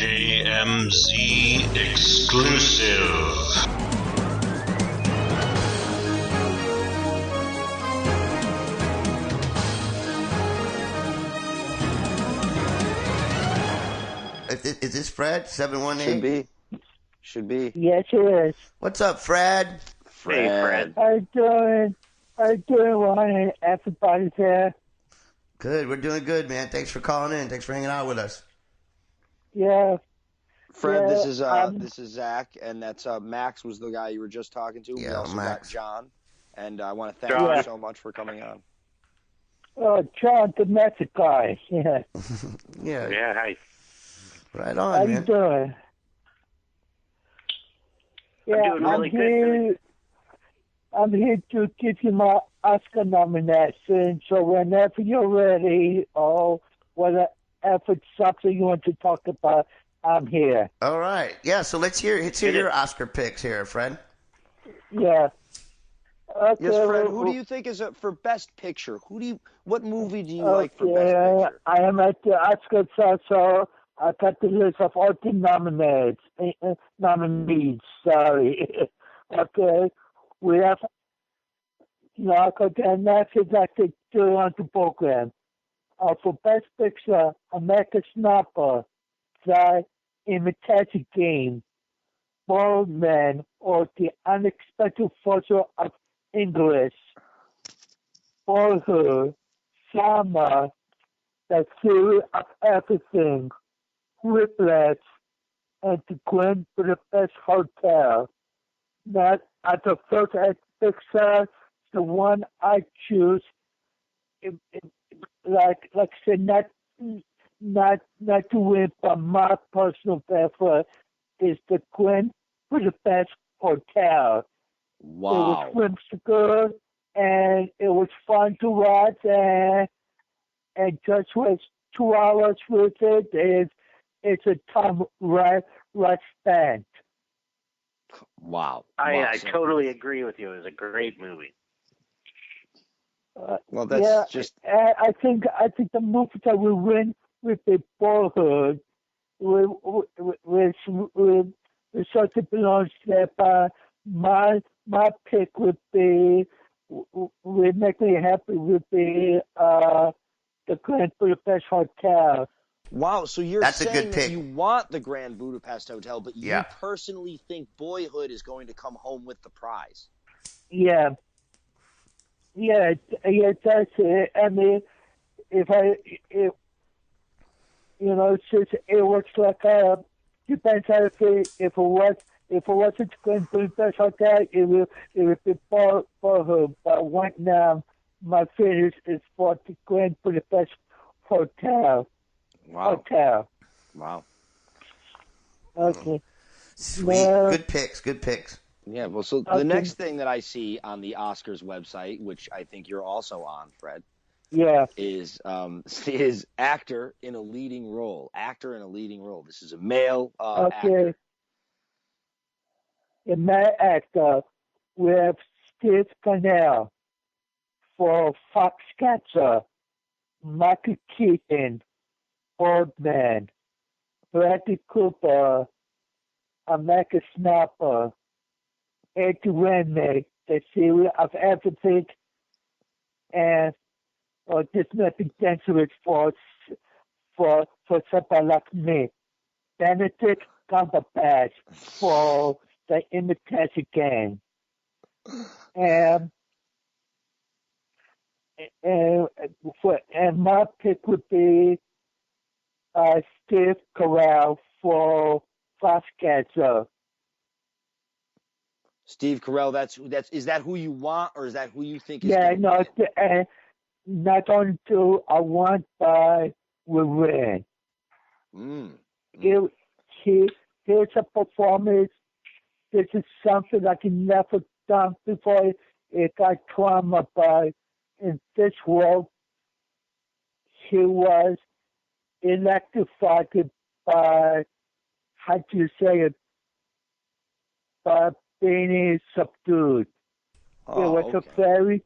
JMZ exclusive. Is this Fred? 718? Should be. Yes, it is. What's up, Fred? Hey, Fred. How you doing? Ryan? Everybody's there. Good. We're doing good, man. Thanks for calling in. Thanks for hanging out with us. Yeah. Fred, Yeah, this is Zach, and that's Max was the guy you were just talking to. Yeah, we also Max. got John, and I want to thank you so much for coming on. John, the magic guy. Yeah. Yeah. Hi. Right How on, you man. doing? Yeah, doing really good. I'm here to give you my Oscar nomination. So whenever you're ready, or whatever it's something you want to talk about, I'm here. All right. Yeah, so let's hear your Oscar picks here, Fred. Yeah. Okay, Yes, Fred. Who do you think is for Best Picture? What movie do you like for Best Picture? I am at the Oscar, so I got the list of all the nominees. Sorry. Okay. We have, and that's exactly on the program. For Best Picture, American Sniper, The Imitation Game, Malden, or The Unexpected Fortune of English, Boyhood, Summer, The Theory of Everything, Whiplash, and The Grand Budapest Hotel. That at the first picture, the one I choose, like I said, not to win, but my personal preference is The Grand Budapest Hotel. Wow. It was whimsical and it was fun to watch, and just was 2 hours with it. It's a time right spent. Wow. I totally agree with you. It was a great movie. Well, that's just. I think the movie that will win with the Boyhood, with such a belongs there. But my pick would make me happy with the Grand Budapest Hotel. Wow, so you're That's a saying good that pick. you want the Grand Budapest Hotel, but you Yeah. personally think Boyhood is going to come home with the prize. Yeah, that's it. I mean, it's just it works like depends on if it wasn't going to be best hotel, it would be Boyhood. But right now, my favorite is for the Grand Budapest Hotel. Wow. Hotel. Wow. Okay. Sweet. Yeah. Good picks. Yeah, well, so the next thing that I see on the Oscars website, which I think you're also on, Fred, Yeah. is actor in a leading role. Actor in a leading role. This is a male actor. In my actor, we have Steve Carell for Foxcatcher, Michael Keaton, Birdman, Bradley Cooper, American Sniper, Eddie Redmayne, The Theory of Everything, and This May Be Dangerous for somebody like me. Benedict Cumberbatch for The Imitation Game. And my pick would be Steve Carell for Foxcatcher. Steve Carell. Is that who you want, or is that who you think is? Yeah, no, not only do I want, but will win. Here's a performance. This is something I can never done before. It got trauma, but in this world, he was electrified by, how do you say it, by being subdued. He was a very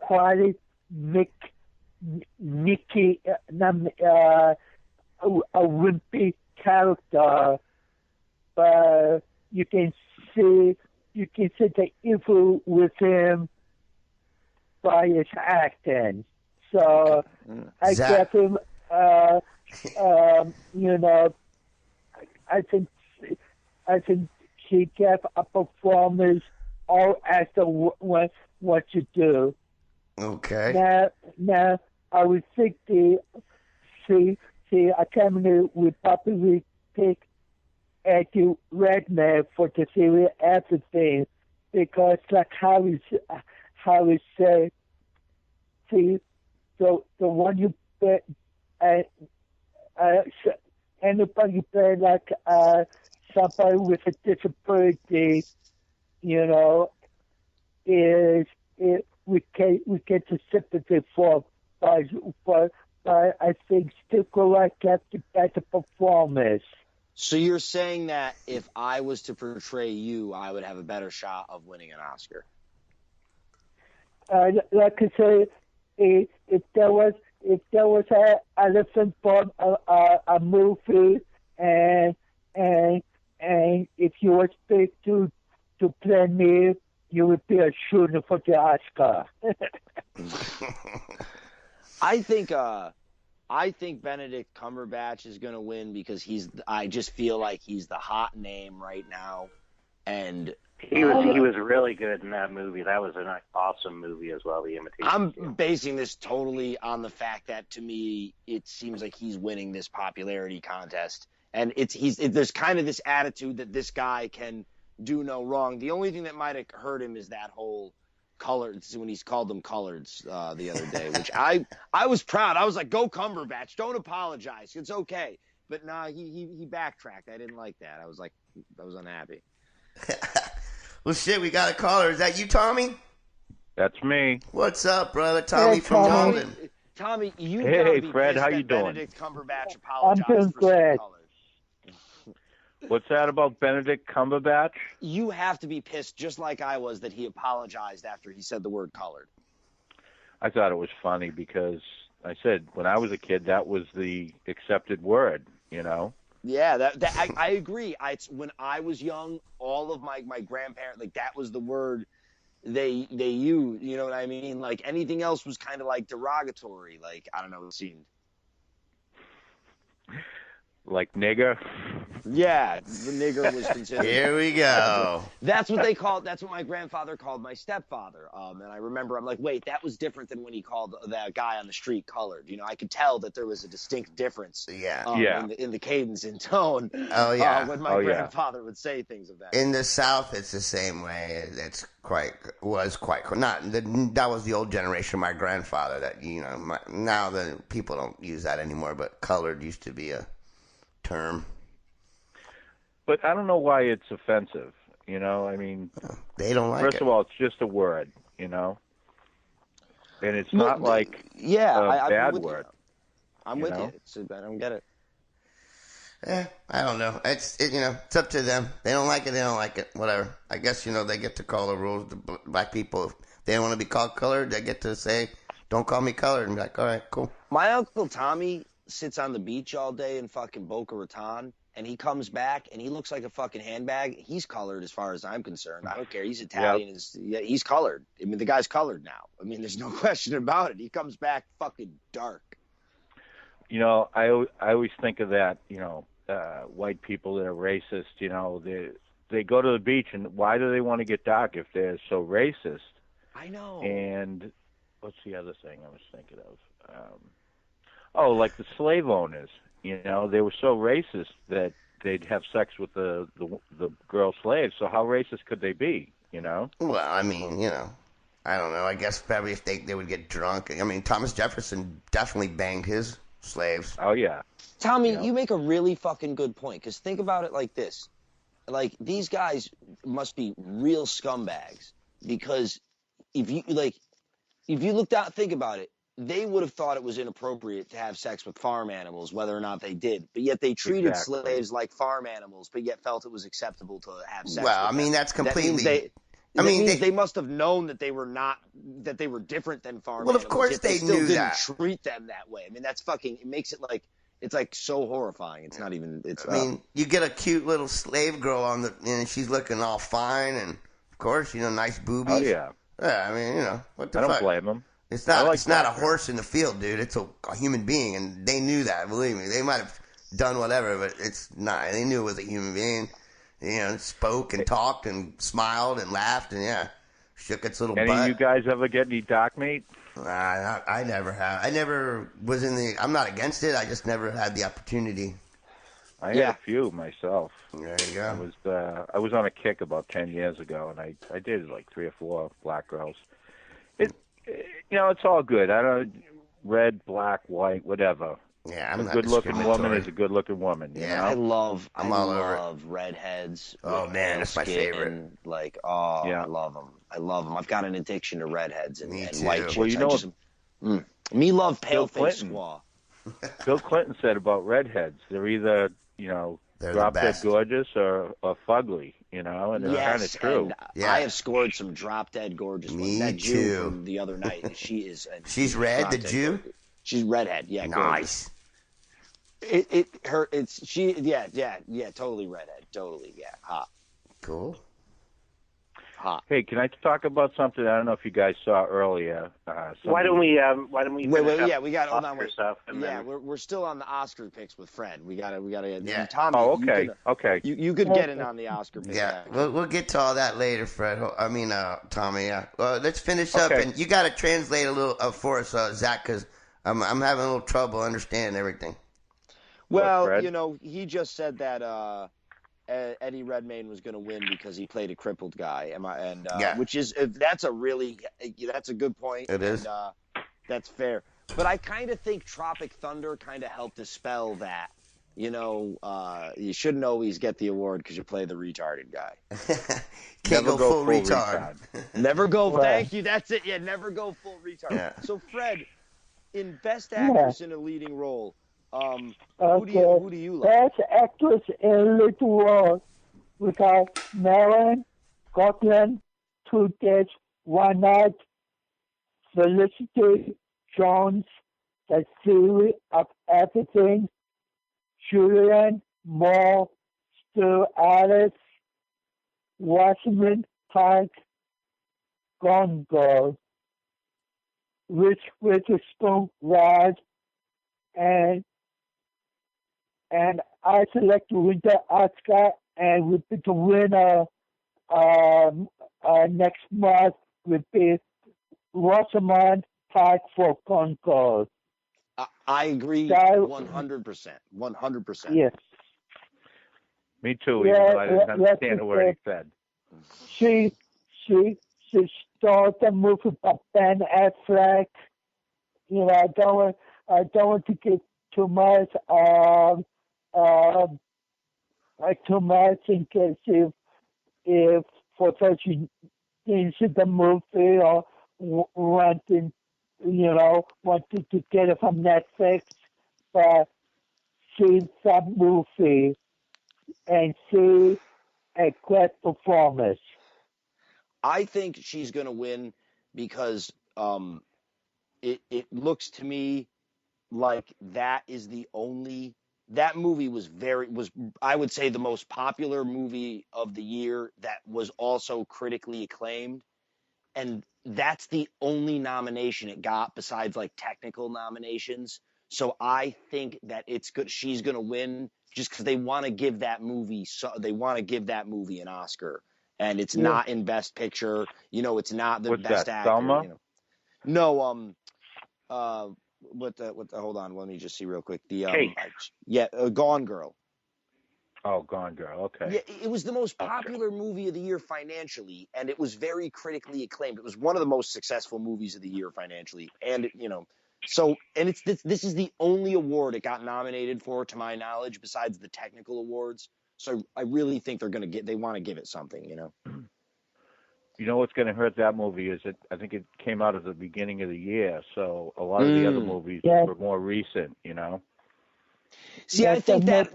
quiet, a wimpy character, but you can see the evil with him by his acting. So I Zach. get him. I think he gave a performance all after what you do. Okay. Now I would think the Academy would probably pick Eddie Redmayne for the series everything because like how we say, see the one you bet anybody play like somebody with a disability, we get the sympathy for, but I think still correct have the better performance. So you're saying that if I was to portray you, I would have a better shot of winning an Oscar? Like I say, if there was a elephant from a movie, and if you were picked to play me, you would be a shooter for the Oscar. I think Benedict Cumberbatch is going to win because I just feel like he's the hot name right now, and he was really good in that movie. That was an awesome movie as well, The Imitation. I'm basing this totally on the fact that to me it seems like he's winning this popularity contest, and there's kind of this attitude that this guy can do no wrong. The only thing that might have hurt him is that whole coloreds when he's called them coloreds the other day, which I was proud. I was like, go Cumberbatch, don't apologize, it's okay. But nah, he backtracked. I didn't like that. I was unhappy. Well, shit, we got a caller. Is that you, Tommy? That's me. What's up, brother? Tommy Hey, from Tommy. Malden. Tommy, you Hey, gotta be Fred, pissed how that you doing? Benedict Cumberbatch apologized I'm doing for saying great. colors. What's that about Benedict Cumberbatch? You have to be pissed just like I was that he apologized after he said the word colored. I thought it was funny because I said when I was a kid that was the accepted word, Yeah, I agree. When I was young, all of my grandparents, like that was the word they used. You know what I mean? Like anything else was kind of like derogatory. Like I don't know, it seemed. Like nigger. Yeah, the nigger was considered. Here we go. That's what my grandfather called my stepfather. And I remember I'm like, wait, that was different than when he called that guy on the street colored. I could tell that there was a distinct difference. Yeah. In the cadence and tone. Oh, yeah. When my grandfather would say things of that. In the South, it's the same way. That was the old generation of my grandfather. That now the people don't use that anymore. But colored used to be a term. But I don't know why it's offensive. I mean, they don't like it. First of all, it's just a word. And it's not like a bad word. I'm with you. I don't get it. I don't know. It's up to them. They don't like it. They don't like it. Whatever. I guess they get to call the rules. The black people, if they don't want to be called colored, they get to say, "Don't call me colored," and be like, "All right, cool." My Uncle Tommy sits on the beach all day in fucking Boca Raton, and he comes back and he looks like a fucking handbag. He's colored as far as I'm concerned. I don't care. He's Italian. Yep. He's colored. I mean, the guy's colored now. I mean, there's no question about it. He comes back fucking dark. I always think of that, white people that are racist, they go to the beach, and why do they want to get dark if they're so racist? I know. And what's the other thing I was thinking of? Like the slave owners, they were so racist that they'd have sex with the girl slaves. So how racist could they be, Well, I mean, I don't know. I guess probably if they would get drunk. I mean, Thomas Jefferson definitely banged his slaves. Oh, yeah. Tommy, you make a really fucking good point, because think about it like this. Like, these guys must be real scumbags, because if you look down, think about it, they would have thought it was inappropriate to have sex with farm animals, whether or not they did. But yet they treated slaves like farm animals, but yet felt it was acceptable to have sex with them. Mean, that's completely... That means they must have known that they were different than farm animals. Well, of course they still knew didn't that. treat them that way. I mean, that's fucking, it makes it like, it's like so horrifying. It's not even. It's. I mean, you get a cute little slave girl and she's looking all fine, and of course, nice boobies. Oh yeah. Yeah, I mean, what the I fuck? don't blame them. It's not. like It's not a that, horse in the field, dude. It's a human being, and they knew that. Believe me, they might have done whatever, but it's not. They knew it was a human being. Spoke and talked and smiled and laughed and shook its little Any butt. of you guys ever get any dock meat? I never have. I never was in the. I'm not against it. I just never had the opportunity. I had a few myself. There you go. I was on a kick about 10 years ago, and I did like 3 or 4 black girls. It's all good. I don't red, black, white, whatever. Yeah, I'm a not good-looking woman discriminatory. is a good-looking woman. You know? I love over redheads. Oh man, that's my favorite. Like, I love them. I love them. I've got an addiction to redheads and too. white chicks. Well, me love Bill pale-faced Clinton. squaw. Bill Clinton said about redheads, they're either They're drop the dead best. gorgeous or fugly, and it's kind of true. And Yeah. I have scored some drop dead gorgeous ones. Me That Jew too. from the other night, she is. She's red, the drop-dead Jew? gorgeous. She's redhead. Yeah, gorgeous. Nice. Totally redhead. Totally, hot. Cool. Hot. Hey, can I talk about something? I don't know if you guys saw earlier. Why don't we Wait, finish up we got hold on, Oscar wait. stuff, and Yeah, then we're still on the Oscar picks with Fred. We gotta Yeah. Tommy. Oh, okay, okay. You could get in on the Oscar picks. Yeah, we'll get to all that later, Fred. I mean, Tommy. Yeah. Well, let's finish up, Okay. and you got to translate a little for us, Zach, because I'm having a little trouble understanding everything. Well, Fred? he just said that Eddie Redmayne was going to win because he played a crippled guy. Which is that's a good point. It is. And, that's fair. But I kind of think Tropic Thunder kind of helped dispel that. You shouldn't always get the award because you play the retarded guy. Can't Never go full retard. Never go. Right. Thank you. That's it. Yeah, never go full retard. Yeah. So Fred, in Best Actress in a Leading Role, who do you like? Best actress in little role. We got Malden, Scotland, 2 Days, 1 Night, Felicity Jones, The Theory of Everything, Julian Moore, Stu Alice, Washington Pike, Gone Girl, Rich Witherspoon, Rod, and I select the winner Oscar, and would be the winner next month would be Rosamund Pike for Concord. I agree So- 100%. 100%. Yes, Me too, Yeah, even though I didn't yeah, understand a word he that's said. she starred the movie by Ben Affleck. I don't want to get too much in case if for such things in the movie or wanting to get it from Netflix, but see that movie and see a great performance. I think she's going to win because it looks to me like that movie was I would say the most popular movie of the year that was also critically acclaimed, and that's the only nomination it got besides like technical nominations. So I think that it's good. She's going to win just because they want to give that movie an Oscar, and it's not in Best Picture. It's not the What's Best that, Actor. Selma? No, hold on, let me just see real quick. Gone Girl. Oh, Gone Girl. Okay. Yeah, it was the most popular movie of the year financially, and it was very critically acclaimed. It was one of the most successful movies of the year financially, and this is the only award it got nominated for, to my knowledge, besides the technical awards. So I really think they want to give it something. You know what's going to hurt that movie is I think it came out at the beginning of the year, so a lot of the other movies were more recent. See, I think that.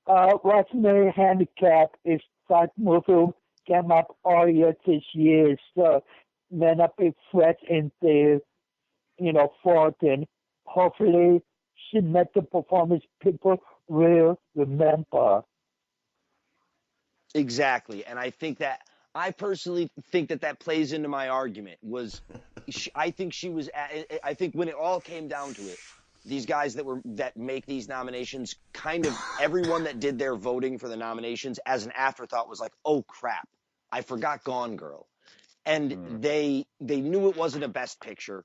Rosemary Handicap is that movie came up earlier this year, so may not be fresh in the 14. hopefully she met the performance people will remember. Exactly, and I personally think that plays into my argument. I think she was. I think when it all came down to it, these guys that make these nominations, kind of everyone that did their voting for the nominations as an afterthought was like, oh crap, I forgot Gone Girl, and they knew it wasn't a Best Picture.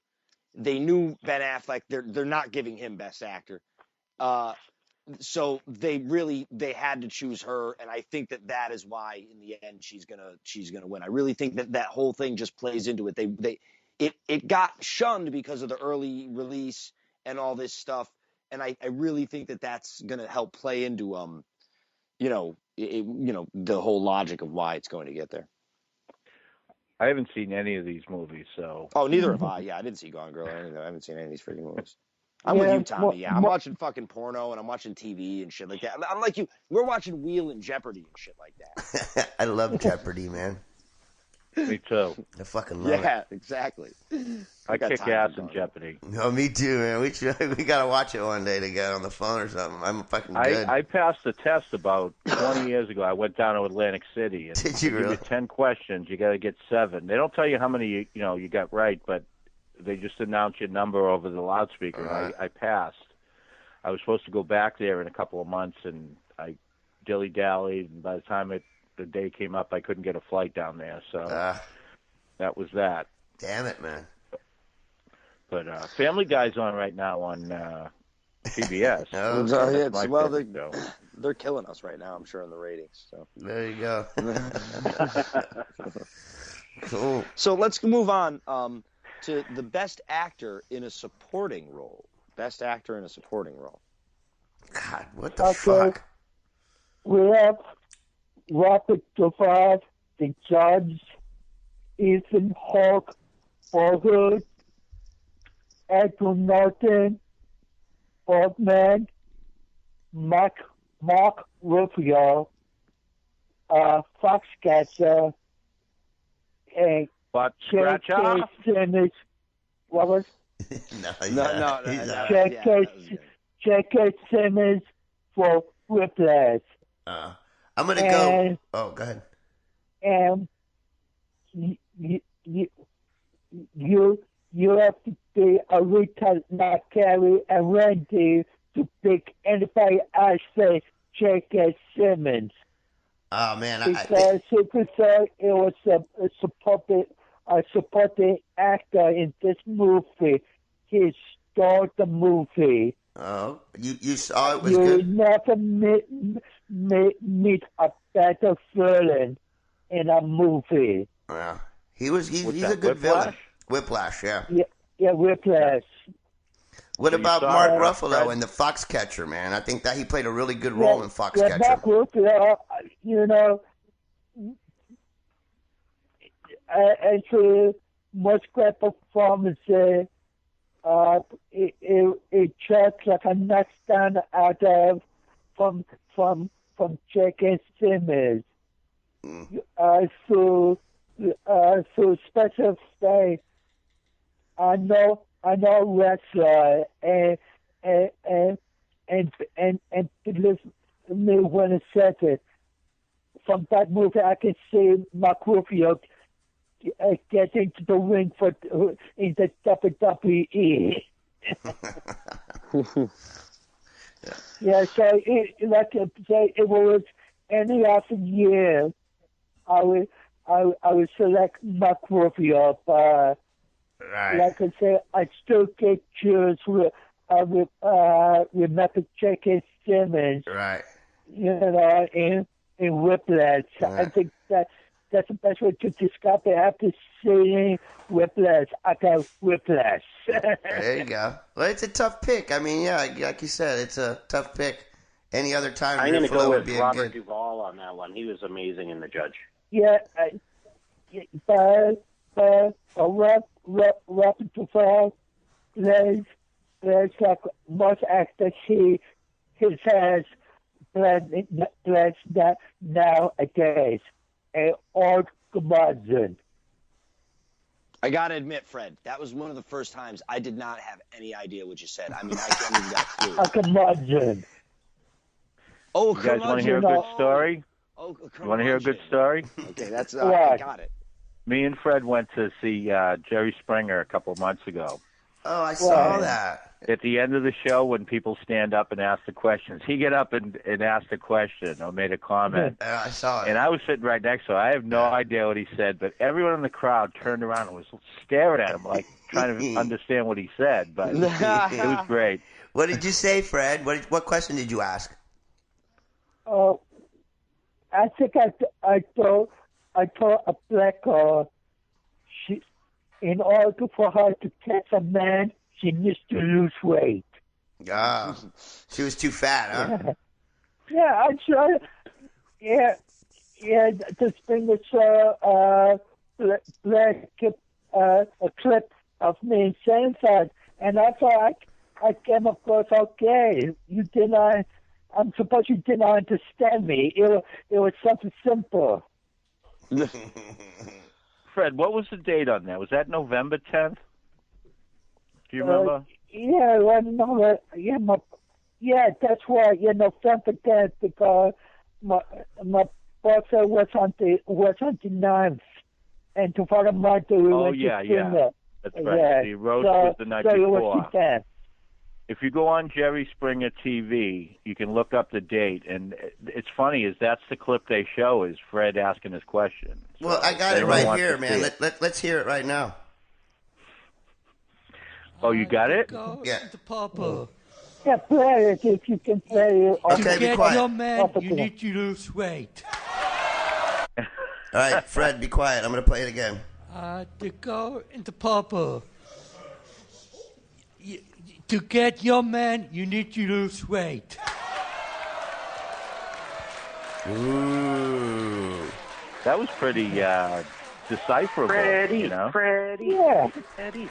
They knew Ben Affleck. They're not giving him Best Actor. So they had to choose her, and I think that is why in the end she's gonna win. I really think that whole thing just plays into it. It got shunned because of the early release and all this stuff, and I really think that's gonna help play into the whole logic of why it's going to get there. I haven't seen any of these movies, so. Oh, neither have I. Yeah, I didn't see Gone Girl or anything. I haven't seen any of these freaking movies. I'm with you, Tommy. Yeah, I'm watching fucking porno and I'm watching TV and shit like that. I'm like you. We're watching Wheel and Jeopardy and shit like that. I love Jeopardy, man. Me too. I fucking love it. Yeah, exactly. I kick ass in Jeopardy. No, me too, man. We gotta watch it one day together on the phone or something. I'm fucking good. I passed the test about 20 years ago. I went down to Atlantic City. And Did you really? Give you 10 questions. You got to get 7. They don't tell you how many you got right, but they just announce your number over the loudspeaker. Right. I passed. I was supposed to go back there in a couple of months, and I dilly-dallied, and by the time the day came up, I couldn't get a flight down there, so that was that. Damn it, man. But Family Guy's on right now on CBS. They're killing us right now, I'm sure, in the ratings. So there you go. Cool. So let's move on to the Best Actor in a Supporting Role. Best Actor in a Supporting Role. God, what the fuck? We have Robert Duvall, the Judge, Ethan Hawke, Boyhood, Edward Norton, Boardman, Mark Rufio, Foxcatcher, and J.K. Simmons. What was? No. J.K. Simmons for Whiplash. I'm gonna go. Oh, go ahead. And you have to be a retard, not Carrie and Randy to pick anybody else say J.K. Simmons. Oh man, because it was a supporting actor in this movie. He stole the movie. Oh, you saw it was you good? You never meet a better villain in a movie. Yeah, he's a good villain. Whiplash, yeah. Yeah, Whiplash. What about Mark Ruffalo in The Foxcatcher, man? I think that he played a really good role in Foxcatcher. Yeah, Mark Ruffalo, actually, much great performance. It tracks like a knockdown out of from J.K. Simmons. So special thanks. I know wrestler and listen to me when it says it. From that movie, I can see Mark Rufio get into the ring in the WWE. Yeah, so it was any other year, I would select Mark Rufio. Right. Like I said, I still get chills with remember J.K. Simmons. Right. In Whiplash. Right. I think that's the best way to describe it. After seeing Whiplash, I got Whiplash. There you go. Well, it's a tough pick. I mean, yeah, like you said, it's a tough pick. Any other time, I'm going to go with Robert Duvall on that one. He was amazing in The Judge. Yeah, but Robert Duvall plays like most actors he has plays nowadays. An old Gumazin. I gotta admit, Fred, that was one of the first times I did not have any idea what you said. I mean, I can't even get a clue. A curmudgeon. Oh, You guys want to hear a curmudgeon. good story? Oh, You want to hear a good story? Okay, that's What? I got it. Me and Fred went to see Jerry Springer a couple of months ago. Oh, I saw Right. that. At the end of the show, when people stand up and ask the questions, he get up and asked a question or made a comment. I saw it. And I was sitting right next to him. I have no idea what he said, but everyone in the crowd turned around and was staring at him, like trying to understand what he said. But it was great. What did you say, Fred? What question did you ask? I think I told a black girl in order for her to catch a man, she needs to lose weight. Ah, she was too fat, huh? Yeah, I'm sure. Yeah, the Springer show black a clip of me saying that, and I thought I came across okay. You did not. I'm supposed you did not understand me. It was something simple. Fred, what was the date on that? Was that November 10th? Do you remember? Yeah, well, no, yeah, that's why. November 10th, because my birthday was on the 9th, and to follow Monday we went to Springer. That's right. Yeah. The roast was the night before. It was the 10th. If you go on Jerry Springer TV, you can look up the date, and it's funny is that's the clip they show is Fred asking his question. So Well, I got it right here, man. Let's hear it right now. Oh, you got it? Yeah. Yeah, play it if you can play it. Okay, be quiet. Your man, you need to lose weight. All right, Fred, be quiet. I'm going to play it again. To go into purple. To get your man, you need to lose weight. Ooh. That was pretty decipherable, Freddie, Freddie, Yeah. Freddie.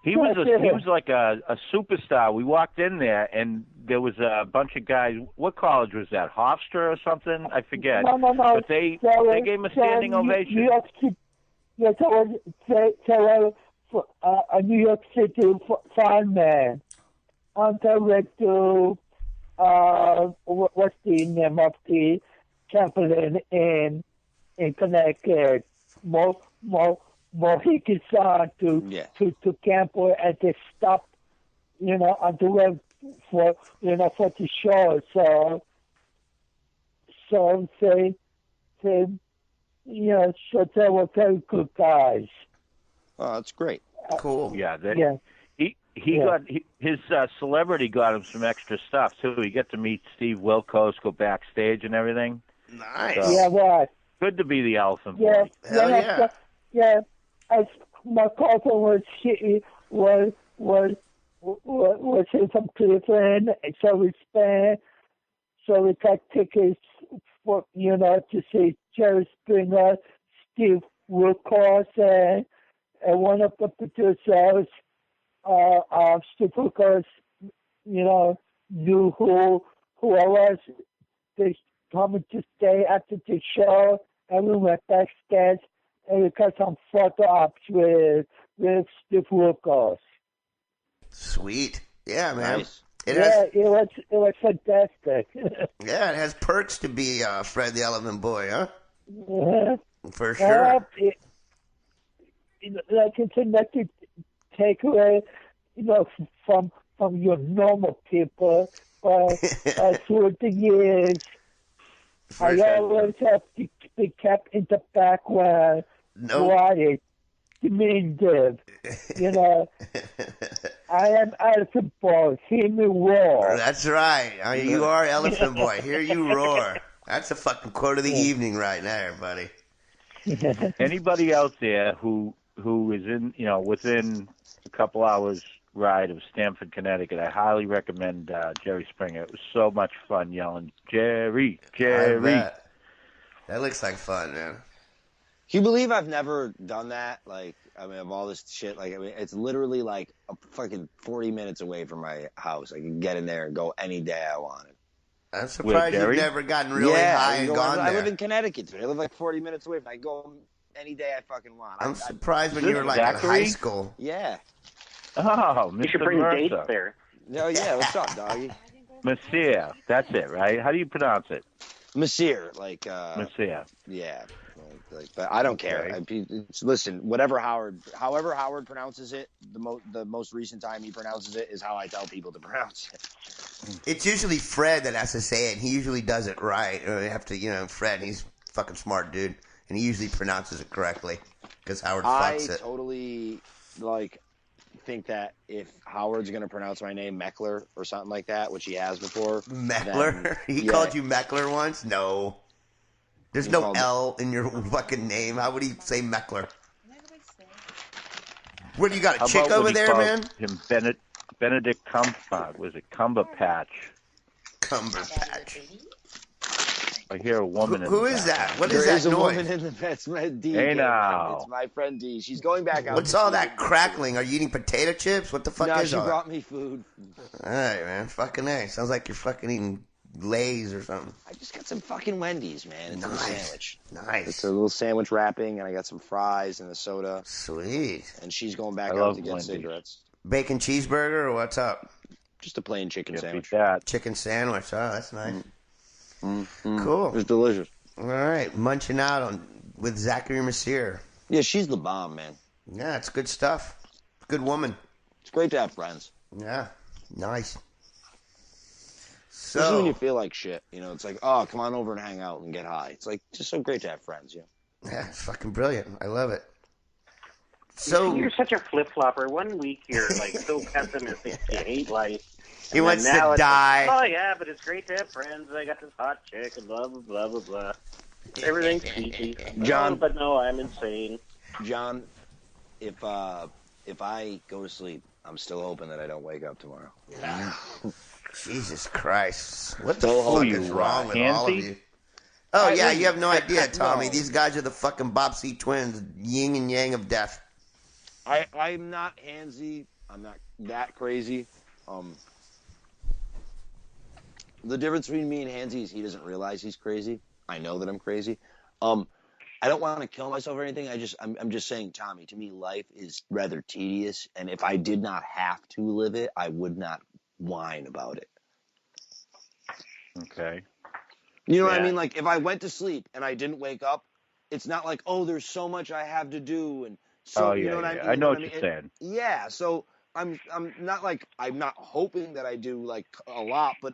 He was like a superstar. We walked in there, and there was a bunch of guys. What college was that? Hofstra or something? I forget. No. But they gave him a standing ovation. New York City, yeah, a New York City fireman on the way to what's the name of the temple in Connecticut? Mohican Sun to Campo, and they stopped, on the way for the show. So they so they were very good guys. Oh, that's great. Cool. Yeah, Yeah. He got his celebrity got him some extra stuff too. He got to meet Steve Wilkos, go backstage and everything. Nice. So, Yeah, right. good to be the elephant boy. Yeah, Hell yeah. Yeah. As my cousin was in from Cleveland, so we got tickets for to see Jerry Springer, Steve Wilkos, and one of the producers, Steve Wilkos, knew who I was. They told me to stay after the show, and we went backstage, and we got some photo ops with Steve Wilkos. Sweet. Yeah, man. Nice. It was fantastic. Yeah, it has perks to be Fred the Elephant Boy, huh? Yeah. For sure. It's another takeaway, from your normal people. But through the years, I always have to be kept in the background, quiet, diminutive. I am Elephant Boy. Hear me roar. That's right. You are Elephant Boy. Hear you roar. That's a fucking quote of the evening right there, buddy. Anybody out there who is in within a couple hours ride of Stamford, Connecticut, I highly recommend Jerry Springer. It was so much fun yelling Jerry. I bet. That looks like fun, man. Can you believe I've never done that? Of all this shit, it's literally like a fucking 40 minutes away from my house. I can get in there and go any day I wanted. I'm surprised you've never gotten really high and gone there. I live in Connecticut, dude. I live like 40 minutes away. I go any day I fucking want. I'm surprised when you were like in high school. Yeah. Oh, You should Mr. bring Mercer. dates there. Oh yeah. What's up, doggy? Monsieur. That's it, right? How do you pronounce it? Monsieur, Monsieur. Yeah. But I don't care. Listen, however Howard pronounces it, the most recent time he pronounces it is how I tell people to pronounce it. It's usually Fred that has to say it. He usually does it right. Or they have to, Fred, he's a fucking smart dude. And he usually pronounces it correctly. Because Howard fucks it. I totally, think that if Howard's going to pronounce my name Meckler or something like that, which he has before. Meckler? He called you Meckler once? No. There's no L in your fucking name. How would he say Meckler? What, do you got a chick over there, man? Him Benedict Cumberpatch. Cumberpatch. I hear a woman in Who the is back. that? What is there that is a noise? woman in the That's my D. Hey now. It's my friend D. She's going back out. What's all that crackling? Are you eating potato chips? What the fuck is she all brought me food. All right, man. Fucking A. Sounds like you're fucking eating Lay's or something. I just got some fucking Wendy's, man. It's a sandwich. Nice. It's a little sandwich wrapping, and I got some fries and a soda. Sweet. And she's going back out to get cigarettes. Bacon cheeseburger or what's up? Just a plain chicken sandwich. Chicken sandwich. Oh, that's nice. Mm-hmm. Cool. It's delicious. All right. Munching out with Zachary Messier. Yeah, she's the bomb, man. Yeah, it's good stuff. Good woman. It's great to have friends. Yeah. Nice. Especially when you feel like shit. It's like, oh, come on over and hang out and get high. It's like just so great to have friends, Yeah, it's fucking brilliant. I love it. So you're such a flip flopper. 1 week you're so pessimistic, you hate life. He wants to die. Oh yeah, but it's great to have friends. I got this hot chick and blah blah blah blah blah. Everything's peachy. John, but no, I'm insane. John, if I go to sleep, I'm still hoping that I don't wake up tomorrow. Jesus Christ! What the fuck is wrong with all of you? Oh yeah, you have no idea, Tommy. These guys are the fucking Bobsey twins, yin and yang of death. I'm not handsy. I'm not that crazy. The difference between me and Hansy is he doesn't realize he's crazy. I know that I'm crazy. I don't want to kill myself or anything. I'm just saying, Tommy, to me, life is rather tedious. And if I did not have to live it, I would not whine about it. Okay. You know what I mean? Like, if I went to sleep and I didn't wake up, it's not like, oh, there's so much I have to do. And so, you know what I mean? I know what you're saying. Yeah. So I'm not hoping that I do like a lot, but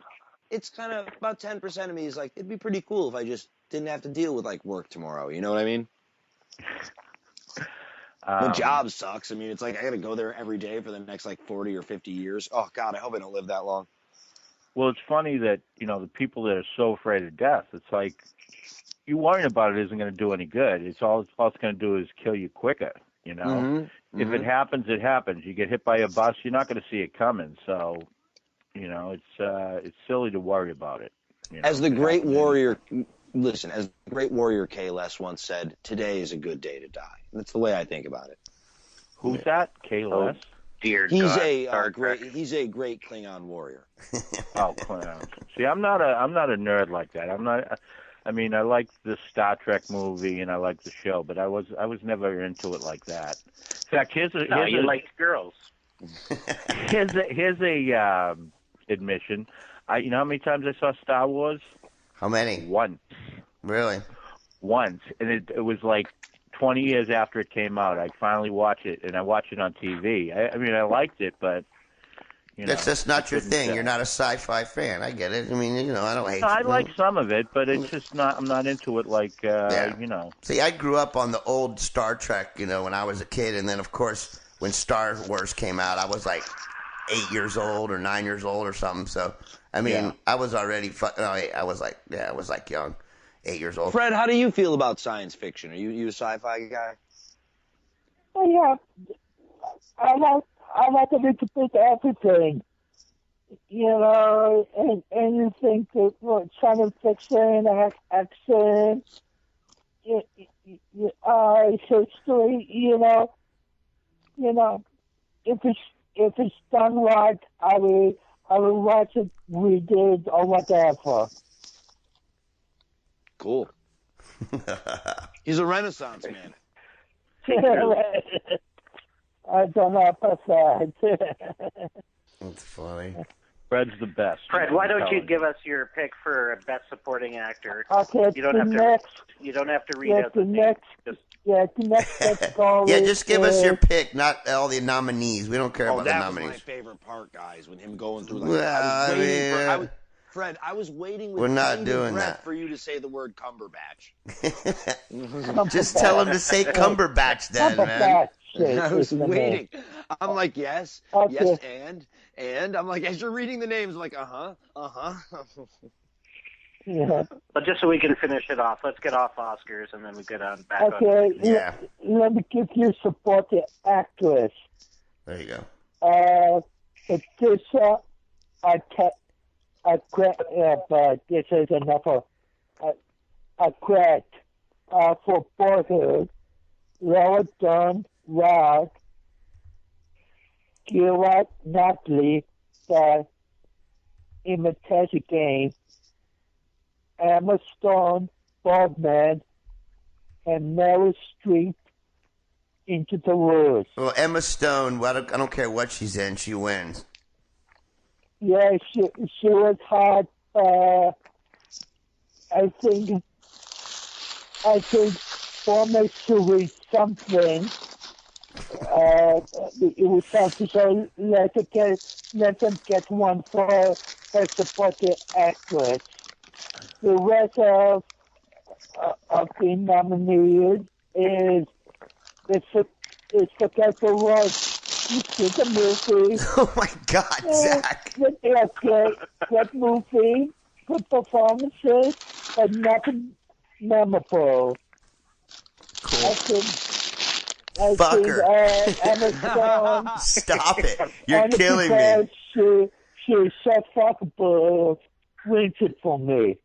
it's kind of about 10% of me is like, it'd be pretty cool if I just didn't have to deal with like work tomorrow. You know what I mean? The job sucks. I mean, it's like I got to go there every day for the next like 40 or 50 years. Oh God, I hope I don't live that long. Well, it's funny that, the people that are so afraid of death, it's like you worrying about it isn't going to do any good. It's all it's going to do is kill you quicker, If it happens, it happens. You get hit by a bus, you're not going to see it coming. So, it's silly to worry about it. As the great warrior, as the great warrior K-Les once said, today is a good day to die. That's the way I think about it. Who's that? K-Les? Oh, dear he's God. He's a great Klingon warrior. Oh, Klingon. See, I'm not a nerd like that. I mean, I like the Star Trek movie and I like the show, but I was never into it like that. In fact, you like girls. Here's a admission. You know how many times I saw Star Wars? How many? Once. Really? Once, and it was like 20 years after it came out. I finally watched it, and I watched it on TV. I mean, I liked it, but that's just not your thing. You're not a sci-fi fan. I get it. I mean, I don't hate. No, I like some of it, but it's just not. I'm not into it like See, I grew up on the old Star Trek, when I was a kid, and then of course when Star Wars came out, I was like 8 years old or 9 years old or something. So I mean, I was already. I was like young, 8 years old. Fred, how do you feel about science fiction? Are you a sci-fi guy? Oh yeah, I like a little bit of everything, and anything that science fiction, action, history, if it's done right, I will watch it, read it, or whatever. Cool. He's a Renaissance man. I don't know about that. That's funny. Fred's the best. Fred, why don't you give us your pick for best supporting actor? Okay, You don't have to read out the next. Just Yeah, the next category. Yeah, just give us your pick, not all the nominees. We don't care about the that nominees. was my favorite part, guys, when him going through. Like, Well, Fred, I was waiting with we're not bated doing breath that. for you to say the word Cumberbatch. Just tell him to say Cumberbatch then, man. I was waiting. I'm like, yes, Okay. yes, and I'm like, as you're reading the names, I'm like, Yeah. But just so we can finish it off, let's get off Oscars and then we get on back on. Okay, Yeah. let me give you supporting actress. There you go. Patricia but this is another Arquette for Boyhood, Laura Dern, Rod, Keira Knightley, the Imitation Game, Emma Stone, Boardman, and Meryl Streep Into the Woods. Well, Emma Stone, I don't care what she's in, she wins. Yeah, she was hot. I think formally something. It was something. So let them get one for supporting actress. The rest of the nominees is Forgetful Rose. You see the movie. Oh my God, Zach. Good movie, good performances, but nothing memorable. Cool. I think Fucker. Emma Stone. Stop it. You're only killing me. because she's so fuckable, wins it for me.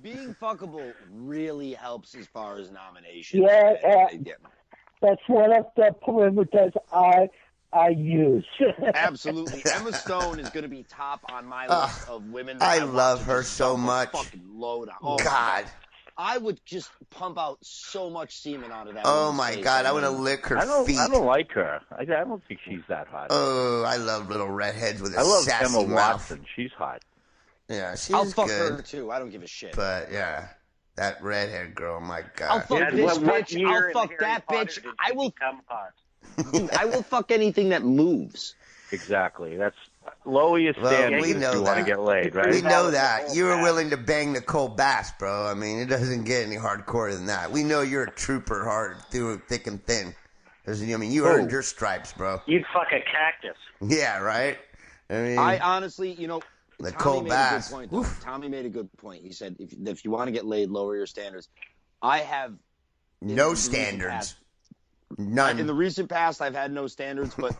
being fuckable really helps as far as nominations. Yeah, that's one of the perimeters I use. Absolutely. Emma Stone is going to be top on my list of women that I want love to her just so dump a much. fucking load on. Oh, God. I would just pump out so much semen out of that. Oh woman's my face. God, I want to lick her feet. I don't like her. I don't think she's that hot. Oh, I love little redheads with a I love sassy Emma mouth. Watson. She's hot. Yeah, she's I'll fuck good. her too. I don't give a shit. But yeah, that redhead girl, my God. I'll fuck this bitch. I'll fuck that bitch. I will become hot. Dude, I will fuck anything that moves. Exactly. That's lower your standards if you want to get laid, right? We know that. You were willing to bang Nicole Bass, bro. I mean, it doesn't get any hardcore than that. We know you're a trooper hard through thick and thin. I mean, you earned your stripes, bro. You'd fuck a cactus. Yeah, right? I mean, I honestly, Nicole Bass. Tommy made a good point. He said, if you want to get laid, lower your standards. I have no standards. None. In the recent past, I've had no standards, but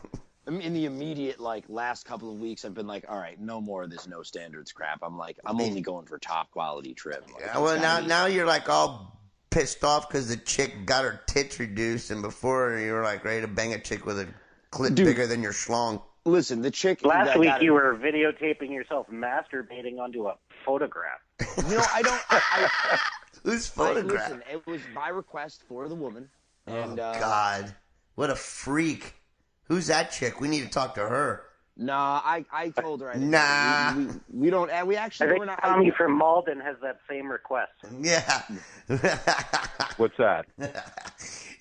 in the immediate, last couple of weeks, I've been like, all right, no more of this no standards crap. I'm only going for top quality trim. Yeah, well, now you're all pissed off because the chick got her tits reduced, and before you were ready to bang a chick with a clit bigger than your schlong. Listen, the chick. Last week you were videotaping yourself masturbating onto a photograph. I don't. Whose photograph? Listen, it was by request for the woman. And, God, what a freak! Who's that chick? We need to talk to her. Nah, I told her. Nah, we don't. We actually. I think we're not, Tommy from Malden has that same request. Yeah. What's that?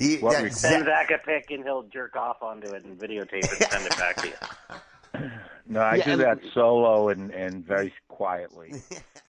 Send Zach a pic and he'll jerk off onto it and videotape it and send it back to you. No, I do that solo and very quietly.